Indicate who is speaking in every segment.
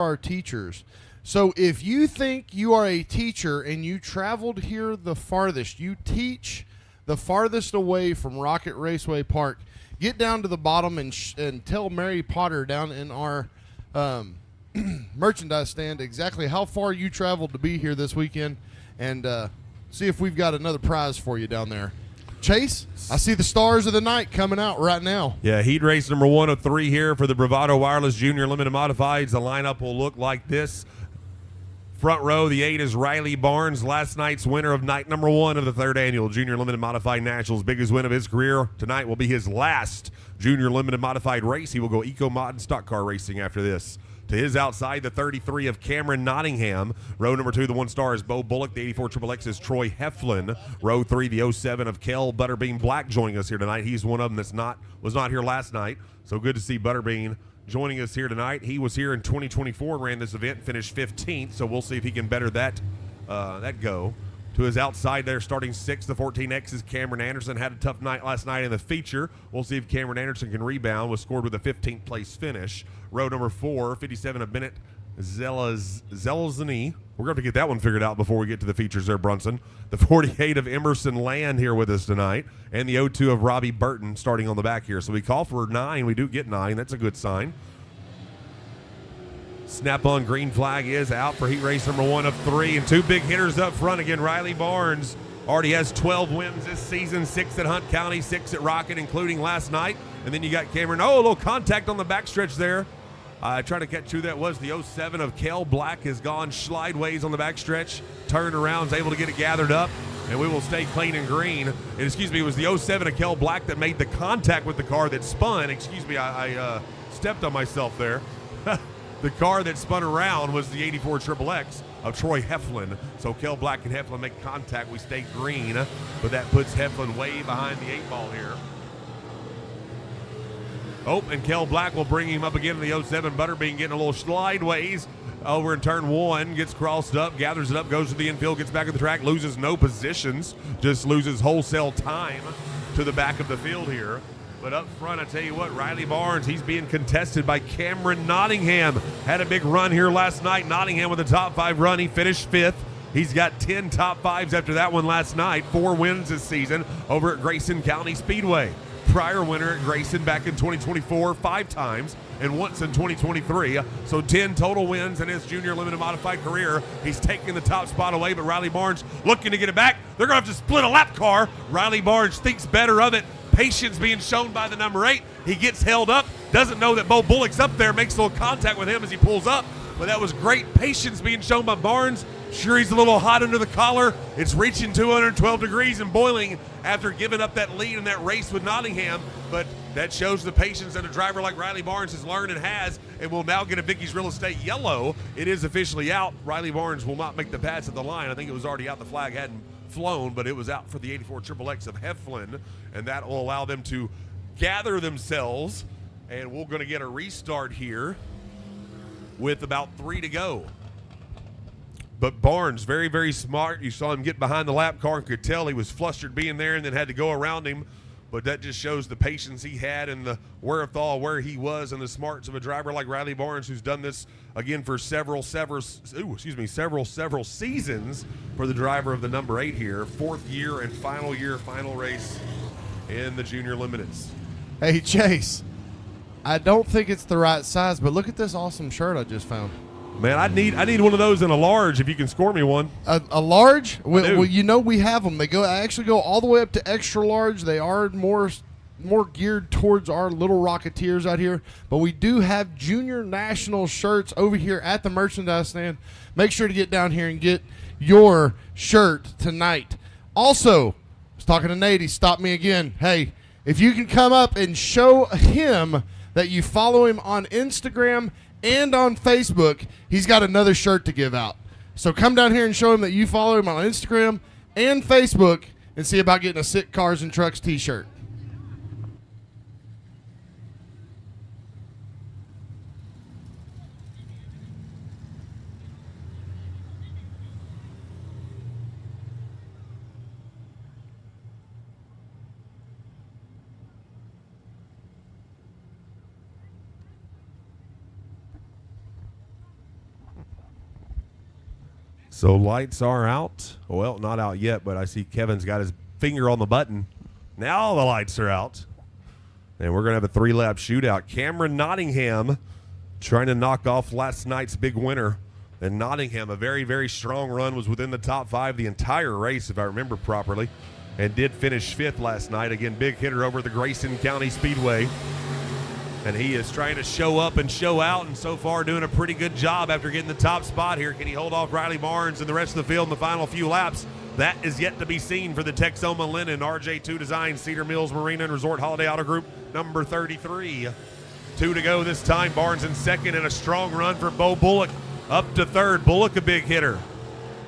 Speaker 1: our teachers. So if you think you are a teacher and you traveled here the farthest, you teach the farthest away from Rocket Raceway Park, get down to the bottom and tell Mary Potter down in our merchandise stand exactly how far you traveled to be here this weekend, and see if we've got another prize for you down there. Chase, I see the stars of the night coming out right now.
Speaker 2: Yeah, heat race number 1 of 3 here for the Bravado Wireless Junior Limited Modifieds. The lineup will look like this. Front row, the 8 is Riley Barnes, last night's winner of night number 1 of the 3rd annual Junior Limited Modified Nationals. Biggest win of his career. Tonight will be his last Junior Limited Modified race. He will go Eco Mod and Stock Car Racing after this. To his outside, the 33 of Cameron Nottingham. Row number 2, the 1 star is Bo Bullock. The 84 XXX is Troy Heflin. Row 3, the 07 of Kel Butterbean Black joining us here tonight. He's one of them that was not here last night. So good to see Butterbean joining us here tonight. He was here in 2024 and ran this event, finished 15th. So we'll see if he can better that go. To his outside there, starting 6th, the 14X is Cameron Anderson. Had a tough night last night in the feature. We'll see if Cameron Anderson can rebound. Was scored with a 15th place finish. Row number 4, 57 of Bennett Zelazny. We're going to get that one figured out before we get to the features there, Brunson. The 48 of Emerson Land here with us tonight. And the 02 of Robbie Burton starting on the back here. So we call for 9. We do get 9. That's a good sign. Snap-on green flag is out for heat race number 1 of 3. And 2 big hitters up front. Again, Riley Barnes already has 12 wins this season, 6 at Hunt County, 6 at Rocket, including last night. And then you got Cameron. Oh, a little contact on the backstretch there. Trying to catch who that was. The 07 of Kel Black has gone slideways on the backstretch, turned around, is able to get it gathered up, and we will stay clean and green. And excuse me, it was the 07 of Kel Black that made the contact with the car that spun. Excuse me, I stepped on myself there. The car that spun around was the 84 XXX of Troy Heflin. So Kel Black and Heflin make contact. We stay green, but that puts Heflin way behind the 8 ball here. Oh, and Kel Black will bring him up again in the 07. Butterbean getting a little slideways over in turn 1, gets crossed up, gathers it up, goes to the infield, gets back at the track, loses no positions, just loses wholesale time to the back of the field here. But up front, I tell you what, Riley Barnes, he's being contested by Cameron Nottingham. Had a big run here last night. Nottingham with a top 5 run. He finished 5th. He's got 10 top 5s after that one last night. 4 wins this season over at Grayson County Speedway. Prior winner at Grayson back in 2024, 5 times, and once in 2023. So 10 total wins in his junior limited modified career. He's taking the top spot away, but Riley Barnes looking to get it back. They're going to have to split a lap car. Riley Barnes thinks better of it. Patience being shown by the number 8. He gets held up, doesn't know that Bo Bullock's up there, makes a little contact with him as he pulls up. But that was great patience being shown by Barnes. Sure, he's a little hot under the collar. It's reaching 212 degrees and boiling after giving up that lead in that race with Nottingham. But that shows the patience that a driver like Riley Barnes has learned and has, and will now get a Vicky's Real Estate yellow. It is officially out. Riley Barnes will not make the pass at the line. I think it was already out. The flag hadn't flown, but it was out for the 84 XXX of Heflin, and that will allow them to gather themselves. And we're going to get a restart here with about 3 to go. But Barnes, very, very smart. You saw him get behind the lap car and could tell he was flustered being there and then had to go around him. But that just shows the patience he had and the wherewithal where he was and the smarts of a driver like Riley Barnes, who's done this again for several seasons for the driver of the number 8 here. 4th year and final race in the Junior Limiteds.
Speaker 1: Hey, Chase, I don't think it's the right size, but look at this awesome shirt I just found.
Speaker 2: Man, I need one of those in a large if you can score me one.
Speaker 1: A large? Well, you know we have them. They actually go all the way up to extra large. They are more geared towards our little Rocketeers out here. But we do have junior national shirts over here at the merchandise stand. Make sure to get down here and get your shirt tonight. Also, I was talking to Nate. He stopped me again. Hey, if you can come up and show him that you follow him on Instagram and on Facebook, he's got another shirt to give out. So come down here and show him that you follow him on Instagram and Facebook and see about getting a Sick Cars and Trucks t-shirt.
Speaker 2: So lights are out. Well, not out yet, but I see Kevin's got his finger on the button. Now the lights are out. And we're going to have a 3-lap shootout. Cameron Nottingham trying to knock off last night's big winner. And Nottingham, a very, very strong run, was within the top 5 the entire race, if I remember properly, and did finish 5th last night. Again, big hitter over at the Grayson County Speedway. And he is trying to show up and show out, and so far doing a pretty good job after getting the top spot here. Can he hold off Riley Barnes and the rest of the field in the final few laps? That is yet to be seen for the Texoma Linen RJ2 Design Cedar Mills Marina and Resort Holiday Auto Group, number 33. 2 to go this time. Barnes in second, and a strong run for Bo Bullock up to third. Bullock, a big hitter.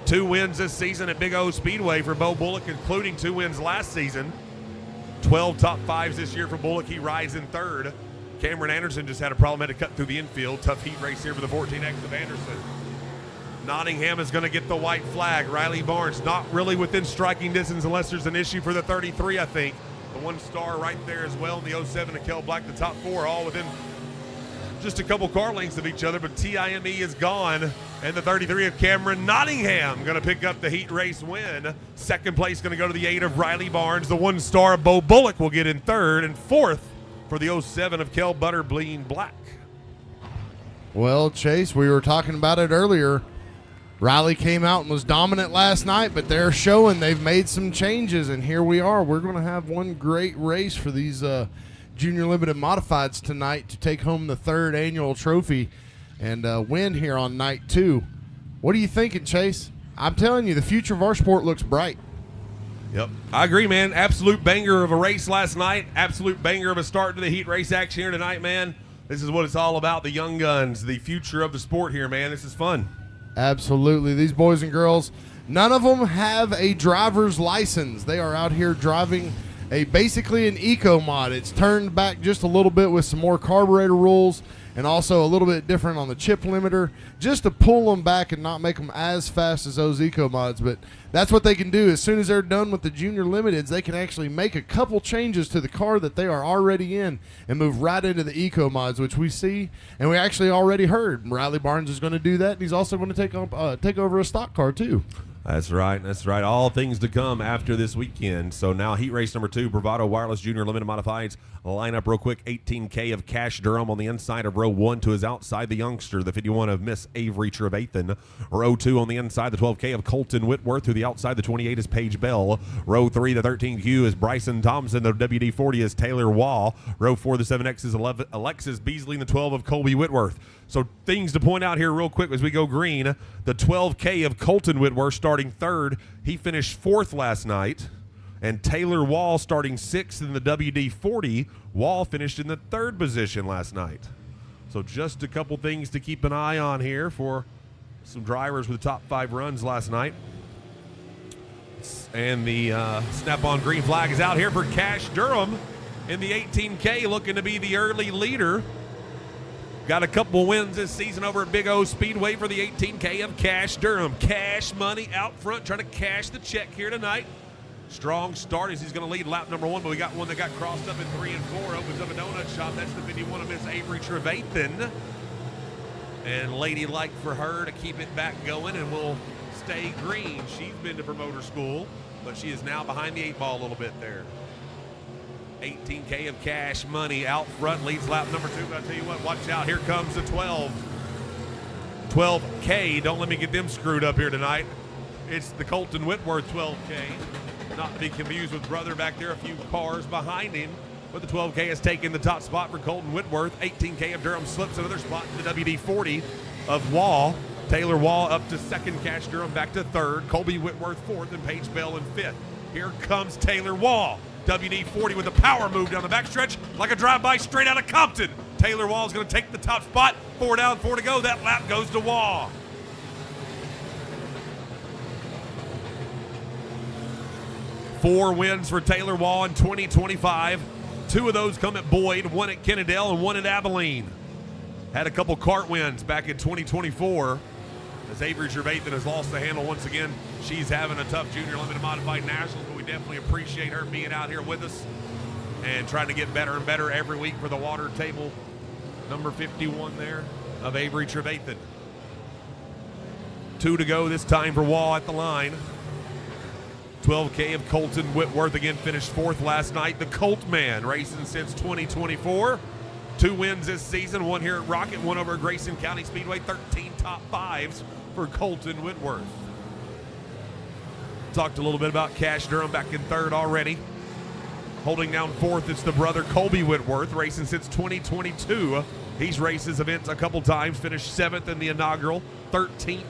Speaker 2: 2 wins this season at Big O Speedway for Bo Bullock, including 2 wins last season. 12 top 5s this year for Bullock. He rides in third. Cameron Anderson just had a problem, had to cut through the infield. Tough heat race here for the 14X of Anderson. Nottingham is going to get the white flag. Riley Barnes not really within striking distance unless there's an issue for the 33, I think. The 1 star right there as well in the 07 of Kel Black, the top 4, all within just a couple car lengths of each other, but TIME is gone. And the 33 of Cameron Nottingham going to pick up the heat race win. Second place going to go to the 8 of Riley Barnes. The 1 star of Bo Bullock will get in third, and fourth for the 07 of Kel Butterblean Black.
Speaker 1: Well, Chase, we were talking about it earlier. Riley came out and was dominant last night, but they're showing they've made some changes, and here we are. We're going to have one great race for these Junior Limited Modifieds tonight to take home the 3rd annual trophy and win here on night 2. What are you thinking, Chase? I'm telling you, the future of our sport looks bright.
Speaker 2: Yep, I agree, man. Absolute banger of a race last night. Absolute banger of a start to the heat race action here tonight, man. This is what it's all about, the young guns, the future of the sport here, man. This is fun.
Speaker 1: Absolutely. These boys and girls, none of them have a driver's license. They are out here driving basically an eco mod. It's turned back just a little bit with some more carburetor rules and also a little bit different on the chip limiter, just to pull them back and not make them as fast as those eco mods. But that's what they can do. As soon as they're done with the Junior Limiteds, they can actually make a couple changes to the car that they are already in and move right into the eco mods, which we see and we actually already heard. Riley Barnes is going to do that, and he's also going to take over a stock car too.
Speaker 2: That's right. That's right. All things to come after this weekend. So now heat race number 2, Bravado Wireless Junior Limited Modifieds. Line up real quick. 18K of Cash Durham on the inside of row 1 to his outside, the youngster, the 51 of Miss Avery Trevathan. Row 2 on the inside, the 12K of Colton Whitworth. To the outside, the 28 is Paige Bell. Row 3, the 13Q is Bryson Thompson. The WD-40 is Taylor Wall. Row 4, the 7X is Alexis Beasley. And the 12 of Colby Whitworth. So things to point out here real quick as we go green. The 12K of Colton Whitworth starting 3rd. He finished 4th last night. And Taylor Wall starting 6th in the WD-40. Wall finished in the 3rd position last night. So just a couple things to keep an eye on here for some drivers with top 5 runs last night. And the snap-on green flag is out here for Cash Durham in the 18K, looking to be the early leader. Got a couple wins this season over at Big O Speedway for the 18K of Cash Durham. Cash money out front, trying to cash the check here tonight. Strong start as he's going to lead lap number 1, but we got one that got crossed up in 3 and 4. Opens up a donut shop. That's the 51 of Miss Avery Trevathan. And ladylike for her to keep it back going, and will stay green. She's been to promoter school, but she is now behind the 8 ball a little bit there. 18K of Cash money out front, leads lap number 2. But I tell you what, watch out. Here comes the 12. 12K. Don't let me get them screwed up here tonight. It's the Colton Whitworth 12K. Not to be confused with brother back there, a few cars behind him. But the 12K has taken the top spot for Colton Whitworth. 18K of Durham slips another spot to the WD-40 of Wall. Taylor Wall up to 2nd, Cash Durham back to 3rd. Colby Whitworth 4th, and Paige Bell in 5th. Here comes Taylor Wall. WD-40 with a power move down the backstretch like a drive-by straight out of Compton. Taylor Wall is going to take the top spot. 4 down, 4 to go. That lap goes to Wall. Four wins for Taylor Wall in 2025. 2 of those come at Boyd, 1 at Kennedale, and 1 at Abilene. Had a couple kart wins back in 2024. As Avery Trevathan has lost the handle once again. She's having a tough Junior Limited Modified Nationals, but we definitely appreciate her being out here with us and trying to get better and better every week for the water table. Number 51 there of Avery Trevathan. 2 to go this time for Wall at the line. 12K of Colton Whitworth again finished 4th last night. The Colt Man, racing since 2024. 2 wins this season, 1 here at Rocket, 1 over at Grayson County Speedway. 13 top 5s for Colton Whitworth. Talked a little bit about Cash Durham back in 3rd already. Holding down 4th, it's the brother Colby Whitworth, racing since 2022. He's raced his events a couple times, finished 7th in the inaugural, 13th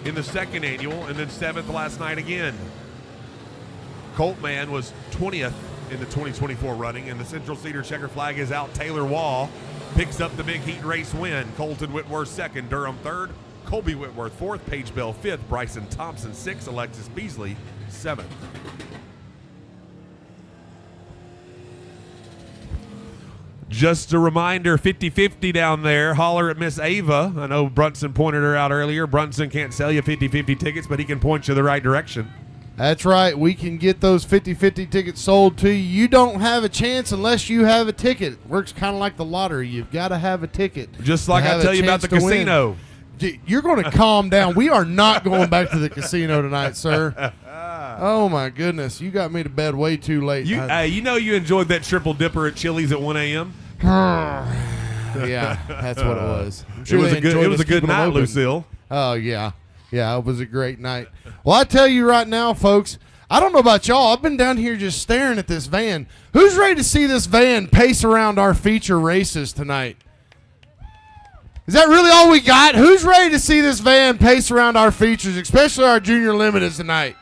Speaker 2: in the 2nd annual, and then 7th last night again. Colt Man was 20th in the 2024 running, and the Central Cedar checker flag is out. Taylor Wall picks up the big heat race win. Colton Whitworth 2nd, Durham 3rd, Colby Whitworth 4th, Paige Bell 5th, Bryson Thompson 6th, Alexis Beasley 7th. Just a reminder, 50-50 down there. Holler at Miss Ava. I know Brunson pointed her out earlier. Brunson can't sell you 50-50 tickets, but he can point you the right direction.
Speaker 1: That's right. We can get those 50-50 tickets sold to you. You don't have a chance unless you have a ticket. It works kind of like the lottery. You've got to have a ticket.
Speaker 2: Just like I tell you about the casino.
Speaker 1: You're going to calm down. We are not going back to the casino tonight, sir. Oh, my goodness. You got me to bed way too late.
Speaker 2: You know you enjoyed that triple dipper at Chili's at 1 a.m.?
Speaker 1: Yeah, that's what it was. Sure
Speaker 2: it was a good night, Lucille.
Speaker 1: Oh, yeah. Yeah, it was a great night. Well, I tell you right now, folks, I don't know about y'all. I've been down here just staring at this van. Who's ready to see this van pace around our feature races tonight? Is that really all we got? Who's ready to see this van pace around our features, especially our junior limiteds tonight?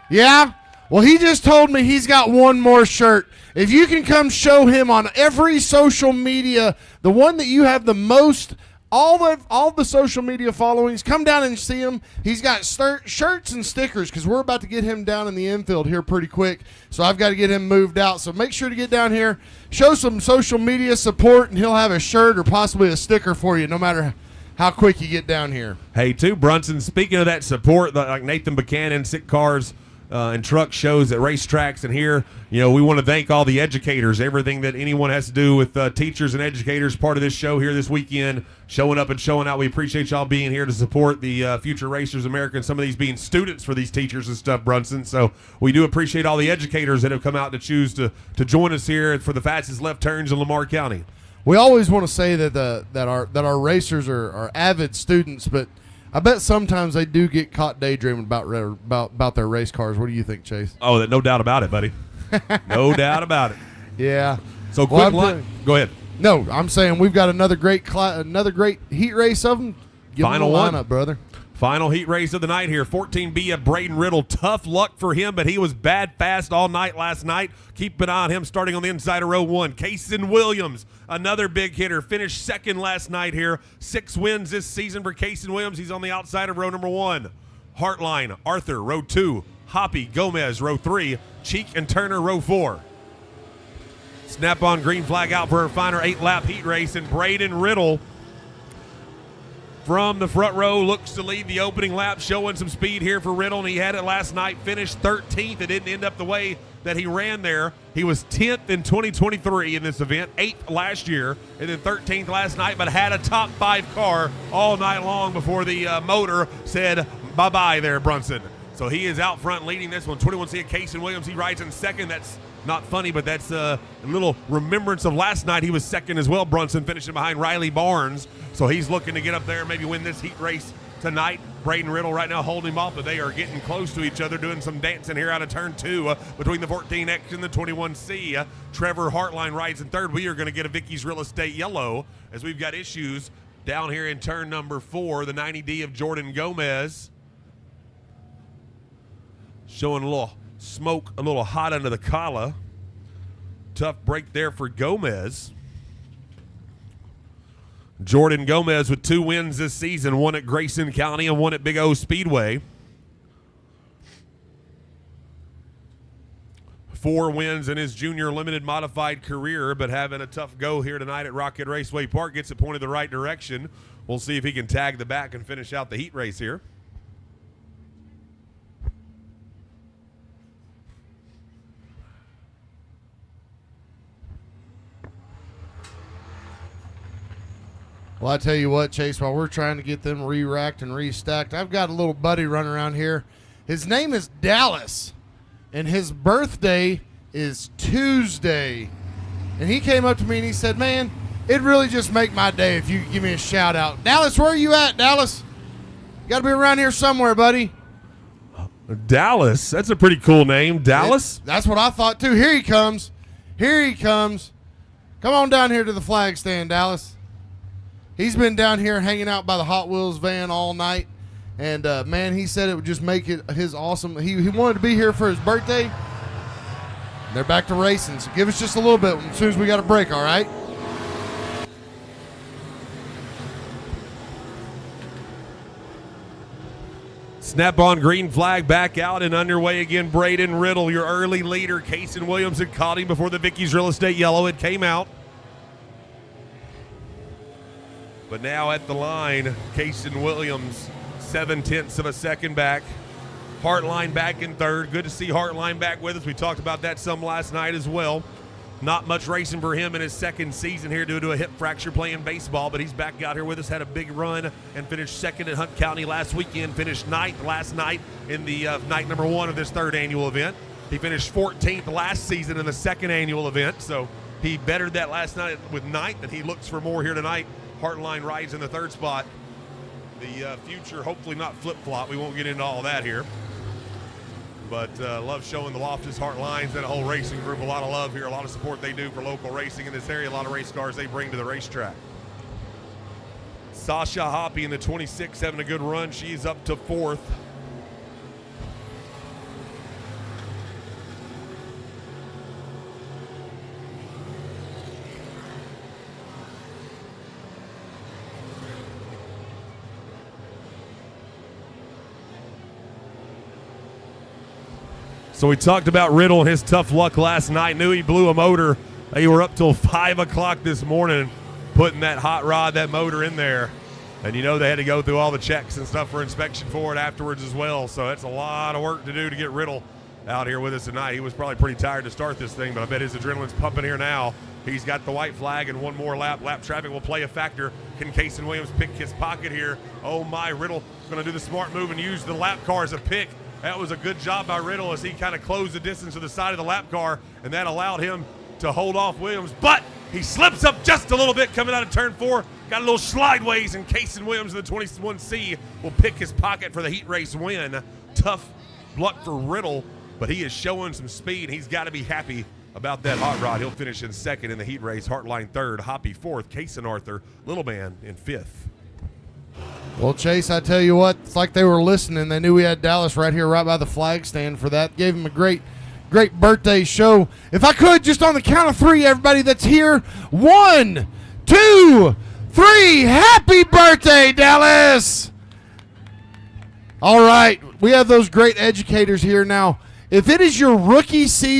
Speaker 1: Yeah? Well, he just told me he's got one more shirt. If you can come show him on every social media, the one that you have the most, all the social media followings, come down and see him. He's got shirts and stickers because we're about to get him down in the infield here pretty quick. So I've got to get him moved out. So make sure to get down here, show some social media support, and he'll have a shirt or possibly a sticker for you no matter how quick you get down here.
Speaker 2: Hey, too, Brunson, speaking of that support, like Nathan Buchanan, Sick Cars, and truck shows at racetracks, and here, we want to thank all the educators, everything that anyone has to do with teachers and educators, part of this show here this weekend, showing up and showing out. We appreciate y'all being here to support the Future Racers America, and some of these being students for these teachers and stuff, Brunson. So we do appreciate all the educators that have come out to choose to join us here for the fastest left turns in Lamar County.
Speaker 1: We always want to say that our racers are avid students, but I bet sometimes they do get caught daydreaming about their race cars. What do you think, Chase?
Speaker 2: Oh, no doubt about it, buddy. No doubt about it.
Speaker 1: Yeah.
Speaker 2: So quick line. Go ahead.
Speaker 1: No, I'm saying we've got another great heat race of them.
Speaker 2: Final
Speaker 1: one,
Speaker 2: lineup,
Speaker 1: brother.
Speaker 2: Final heat race of the night here. 14B of Braden Riddle. Tough luck for him, but he was bad fast all night last night. Keep an eye on him starting on the inside of row 1. Cason Williams, another big hitter, finished 2nd last night here. 6 wins this season for Cason Williams. He's on the outside of row number 1. Heartline, Arthur, row 2. Hoppy, Gomez, row 3. Cheek and Turner, row 4. Snap-on green flag out for a final 8-lap heat race, and Braden Riddle from the front row looks to lead the opening lap, showing some speed here for Riddle, and he had it last night, finished 13th. It didn't end up the way that he ran there. He was 10th in 2023 in this event, 8th last year, and then 13th last night, but had a top 5 car all night long before the motor said bye-bye there, Brunson. So he is out front leading this one. 21C of Cason Williams, he rides in 2nd. That's not funny, but that's a little remembrance of last night. He was 2nd as well, Brunson, finishing behind Riley Barnes. So he's looking to get up there and maybe win this heat race tonight. Braden Riddle right now holding him off, but they are getting close to each other, doing some dancing here out of turn 2 between the 14X and the 21C. Trevor Hartline rides in 3rd. We are going to get a Vicky's Real Estate yellow as we've got issues down here in turn number 4. The 90D of Jordan Gomez showing a little smoke, a little hot under the collar. Tough break there for Gomez. Jordan Gomez with 2 wins this season, 1 at Grayson County and 1 at Big O Speedway. 4 wins in his junior limited modified career, but having a tough go here tonight at Rocket Raceway Park. Gets it pointed the right direction. We'll see if he can tag the back and finish out the heat race here.
Speaker 1: Well, I tell you what, Chase, while we're trying to get them re-racked and restacked, I've got a little buddy running around here. His name is Dallas, and his birthday is Tuesday. And he came up to me and he said, man, it'd really just make my day if you could give me a shout out. Dallas, where are you at, Dallas? You got to be around here somewhere, buddy.
Speaker 2: Dallas, that's a pretty cool name. Dallas?
Speaker 1: That's what I thought, too. Here he comes. Here he comes. Come on down here to the flag stand, Dallas. He's been down here hanging out by the Hot Wheels van all night. And, man, he said it would just make it his awesome. He wanted to be here for his birthday. They're back to racing, so give us just a little bit as soon as we got a break, all right?
Speaker 2: Snap-on green flag back out and underway again. Braden Riddle, your early leader. Cason Williams had caught him before the Vicky's Real Estate Yellow. It came out. But now at the line, Cason Williams, 0.7 of a second back. Hartline back in third. Good to see Hartline back with us. We talked about that some last night as well. Not much racing for him in his second season here due to a hip fracture playing baseball, but he's back out here with us. Had a big run and finished second at Hunt County last weekend. Finished ninth last night in the night number 1 of this third annual event. He finished 14th last season in the second annual event, so he bettered that last night with ninth, and he looks for more here tonight. Hartline rides in the third spot. The future, hopefully not flip-flop. We won't get into all that here. But love showing the Loftus Hartlines and a whole racing group a lot of love here, a lot of support they do for local racing in this area, a lot of race cars they bring to the racetrack. Sasha Hoppy in the 26 having a good run. She's up to 4th. So we talked about Riddle and his tough luck last night. Knew he blew a motor. They were up till 5 o'clock this morning putting that hot rod, that motor in there. And you know they had to go through all the checks and stuff for inspection for it afterwards as well. So that's a lot of work to do to get Riddle out here with us tonight. He was probably pretty tired to start this thing, but I bet his adrenaline's pumping here now. He's got the white flag and one more lap. Lap traffic will play a factor. Can Cason Williams pick his pocket here? Oh my, Riddle going to do the smart move and use the lap car as a pick. That was a good job by Riddle as he kind of closed the distance to the side of the lap car, and that allowed him to hold off Williams. But he slips up just a little bit coming out of turn 4. Got a little slideways, and Cason Williams in the 21C will pick his pocket for the heat race win. Tough luck for Riddle, but he is showing some speed. He's got to be happy about that hot rod. He'll finish in second in the heat race. Hartline third, Hoppy fourth, Cason Arthur, Little Man in fifth.
Speaker 1: Well, Chase, I tell you what, it's like they were listening. They knew we had Dallas right here, right by the flag stand for that. Gave him a great birthday show. If I could, just on the count of 3, everybody that's here, 1, 2, 3. Happy birthday, Dallas! All right, we have those great educators here now. If it is your rookie season,